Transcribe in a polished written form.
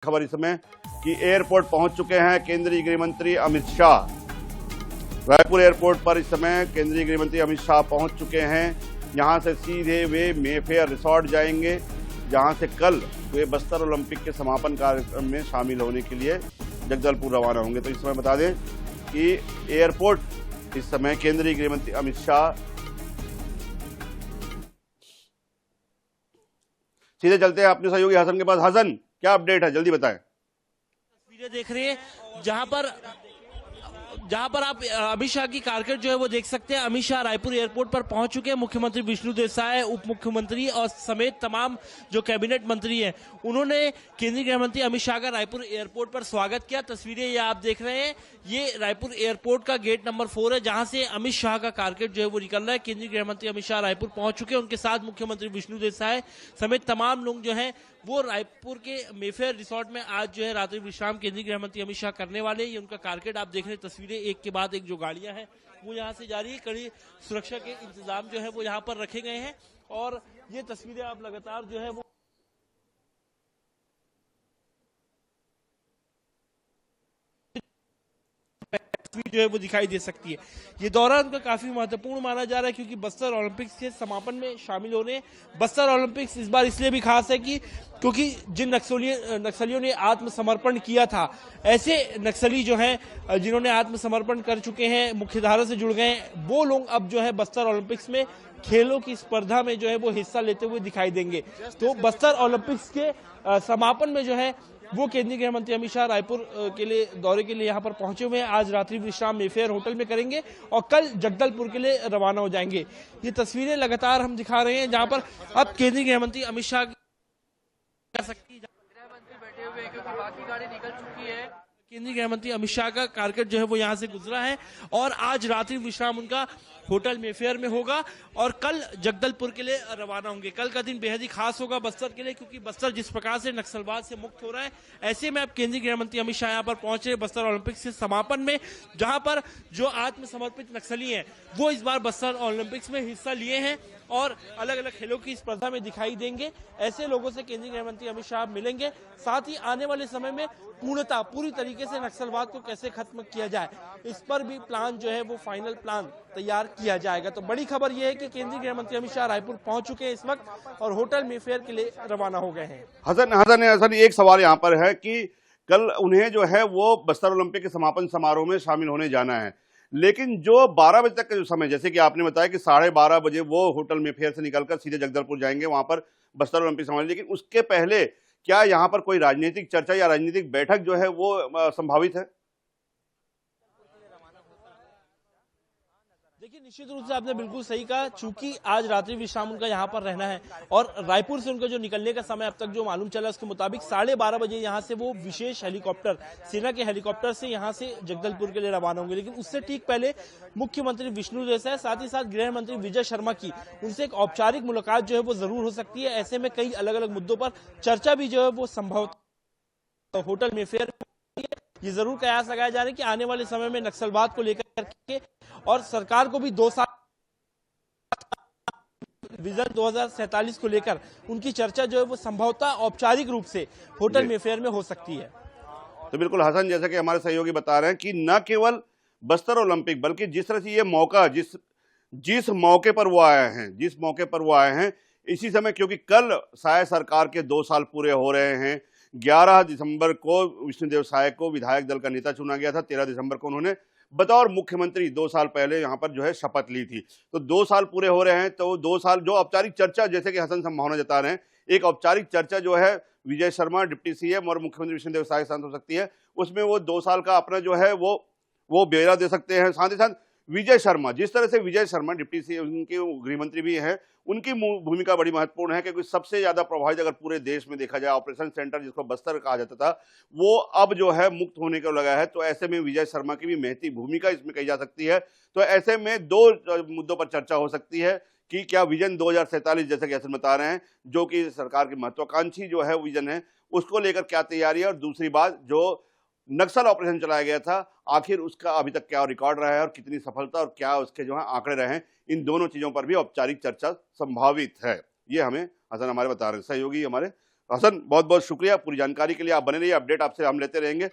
खबर इस समय कि एयरपोर्ट पहुंच चुके हैं केंद्रीय गृह मंत्री अमित शाह। रायपुर एयरपोर्ट पर इस समय केंद्रीय गृह मंत्री अमित शाह पहुंच चुके हैं। यहां से सीधे वे मेफेयर रिसोर्ट जाएंगे, जहां से कल वे बस्तर ओलंपिक के समापन कार्यक्रम में शामिल होने के लिए जगदलपुर रवाना होंगे। तो इस समय बता दें कि एयरपोर्ट इस समय केंद्रीय गृह मंत्री अमित शाह। सीधे चलते हैं अपने सहयोगी हसन के पास। हसन, क्या अपडेट है, जल्दी बताएं। तस्वीरें देख रहे हैं जहां पर आप अमित शाह की कारकर्दगी जो है वो देख सकते हैं। अमित शाह रायपुर एयरपोर्ट पर पहुंच चुके हैं। मुख्यमंत्री विष्णु देसाई, उप मुख्यमंत्री और समेत तमाम जो कैबिनेट मंत्री हैं, उन्होंने केंद्रीय गृह मंत्री अमित शाह का रायपुर एयरपोर्ट पर स्वागत किया। तस्वीरें ये आप देख रहे हैं, ये रायपुर एयरपोर्ट का गेट नंबर 4 है, जहां से अमित शाह का कारकर्दगी जो है वो निकल रहा है। केंद्रीय गृह मंत्री अमित शाह रायपुर पहुंच चुके हैं। उनके साथ मुख्यमंत्री विष्णु देसाई समेत तमाम लोग जो हैं वो रायपुर के मेफेयर रिसोर्ट में आज जो है रात्रि विश्राम केंद्रीय गृह मंत्री अमित शाह करने वाले हैं। ये उनका कारकेट आप देख रहे हैं। तस्वीरें एक के बाद एक जो गाड़ियां हैं वो यहाँ से जा रही है। कड़ी सुरक्षा के इंतजाम जो है वो यहाँ पर रखे गए हैं और ये तस्वीरें आप लगातार जो है वो जो है वो दिखाई दे सकती है। ये दौरा उनका काफी महत्वपूर्ण माना जा रहा है क्योंकि बस्तर ओलंपिक्स के समापन में शामिल हो रहे हैं। बस्तर ओलंपिक्स इस बार इसलिए भी खास है क्योंकि जिन नक्सलियों ने आत्मसमर्पण किया था, ऐसे नक्सली जो हैं जिन्होंने आत्मसमर्पण कर चुके हैं, मुख्यधारा से जुड़ गए हैं, वो लोग अब जो है बस्तर ओलंपिक्स में खेलों की स्पर्धा में जो है वो हिस्सा लेते हुए दिखाई देंगे। तो बस्तर ओलंपिक्स के समापन में जो है वो केंद्रीय गृह मंत्री अमित शाह रायपुर के लिए दौरे के लिए यहाँ पर पहुंचे हुए हैं। आज रात्रि विश्राम मेफेयर होटल में करेंगे और कल जगदलपुर के लिए रवाना हो जाएंगे। ये तस्वीरें लगातार हम दिखा रहे हैं जहां पर अब केंद्रीय गृह मंत्री अमित शाह कर सकती है, गृह मंत्री बैठे हुए हैं क्योंकि बाकी गाड़ी निकल चुकी है। केंद्रीय गृह मंत्री अमित शाह का कारकर्दगी जो है वो यहाँ से गुजरा है और आज रात्रि विश्राम उनका होटल मेफेयर में होगा और कल जगदलपुर के लिए रवाना होंगे। कल का दिन बेहद ही खास होगा बस्तर के लिए क्योंकि बस्तर जिस प्रकार से नक्सलवाद से मुक्त हो रहा है, ऐसे में अब केंद्रीय गृह मंत्री अमित शाह यहाँ पर पहुंच रहे बस्तर ओलंपिक्स के समापन में, जहां पर जो आत्मसमर्पित नक्सली हैं वो इस बार बस्तर ओलंपिक्स में हिस्सा लिए हैं और अलग अलग खेलों की स्पर्धा में दिखाई देंगे। ऐसे लोगों से केंद्रीय गृह मंत्री अमित शाह मिलेंगे। साथ ही आने वाले समय में पूरी तरीके से नक्सलवाद को कैसे खत्म किया जाए, इस पर भी प्लान जो है वो फाइनल प्लान तैयार किया जाएगा। तो बड़ी खबर यह है कि केंद्रीय गृह मंत्री अमित शाह रायपुर पहुंच चुके हैं इस वक्त और होटल मेफेयर के लिए रवाना हो गए हैं। हसन, एक सवाल यहाँ पर है कि कल उन्हें जो है वो बस्तर ओलंपिक के समापन समारोह में शामिल होने जाना है, लेकिन जो 12 बजे तक का जो समय, जैसे कि आपने बताया कि 12:30 बजे वो होटल मेफेयर से निकलकर सीधे जगदलपुर जाएंगे, वहां पर बस्तर ओलंपिक समारोह, लेकिन उसके पहले क्या यहाँ पर कोई राजनीतिक चर्चा या राजनीतिक बैठक जो है वो संभावित है? देखिए, निश्चित रूप से आपने बिल्कुल सही कहा। चूंकि आज रात्रि विश्राम उनका यहाँ पर रहना है और रायपुर से उनका जो निकलने का समय अब तक जो मालूम चला उसके मुताबिक 12:30 बजे यहाँ से वो विशेष हेलीकॉप्टर, सेना के हेलीकॉप्टर से यहाँ से जगदलपुर के लिए रवाना होंगे। लेकिन उससे ठीक पहले मुख्यमंत्री विष्णु देसाई, साथ ही साथ गृह मंत्री विजय शर्मा की उनसे एक औपचारिक मुलाकात जो है वो जरूर हो सकती है। ऐसे में कई अलग अलग मुद्दों पर चर्चा भी जो है वो संभव होटल मेफेयर ये जरूर कयास लगाया जा रहा है कि आने वाले समय में नक्सलवाद को लेकर के और सरकार को भी 2 साल विजन 2047 को लेकर उनकी चर्चा जो है वो संभवतः औपचारिक रूप से होटल मेफेयर में हो सकती है। तो बिल्कुल हसन, जैसा कि हमारे सहयोगी बता रहे हैं कि न केवल बस्तर ओलंपिक बल्कि जिस तरह से ये मौका जिस मौके पर वो आए हैं इसी समय, क्योंकि कल शायद सरकार के 2 साल पूरे हो रहे हैं। 11 दिसंबर को विष्णुदेव साय को विधायक दल का नेता चुना गया था। 13 दिसंबर को उन्होंने बतौर मुख्यमंत्री 2 साल पहले यहाँ पर जो है शपथ ली थी। तो 2 साल पूरे हो रहे हैं, तो 2 साल जो औपचारिक चर्चा, जैसे कि हसन संभावना जता रहे हैं, एक औपचारिक चर्चा जो है विजय शर्मा डिप्टी सीएम और मुख्यमंत्री विष्णुदेव साय के साथ हो सकती है। उसमें वो 2 साल का अपना जो है वो ब्यौरा दे सकते हैं। साथ ही साथ विजय शर्मा, जिस तरह से विजय शर्मा डिप्टी सीएम, उनके गृह मंत्री भी हैं, उनकी भूमिका बड़ी महत्वपूर्ण है क्योंकि सबसे ज्यादा प्रभावित अगर पूरे देश में देखा जाए ऑपरेशन सेंटर जिसको बस्तर कहा जाता था, वो अब जो है मुक्त होने को लगा है। तो ऐसे में विजय शर्मा की भी महती भूमिका इसमें कही जा सकती है। तो ऐसे में 2 मुद्दों पर चर्चा हो सकती है कि क्या विजन 2047, जैसे कि हसन बता रहे हैं, जो कि सरकार की महत्वाकांक्षी जो है विजन है, उसको लेकर क्या तैयारी है, और दूसरी बात जो नक्सल ऑपरेशन चलाया गया था, आखिर उसका अभी तक क्या रिकॉर्ड रहा है और कितनी सफलता और क्या उसके जो है आंकड़े रहे हैं, इन दोनों चीजों पर भी औपचारिक चर्चा संभावित है। ये हमें हसन हमारे बता रहे हैं, सहयोगी हमारे हसन, बहुत बहुत शुक्रिया पूरी जानकारी के लिए। आप बने रहिए, अपडेट आपसे हम लेते रहेंगे।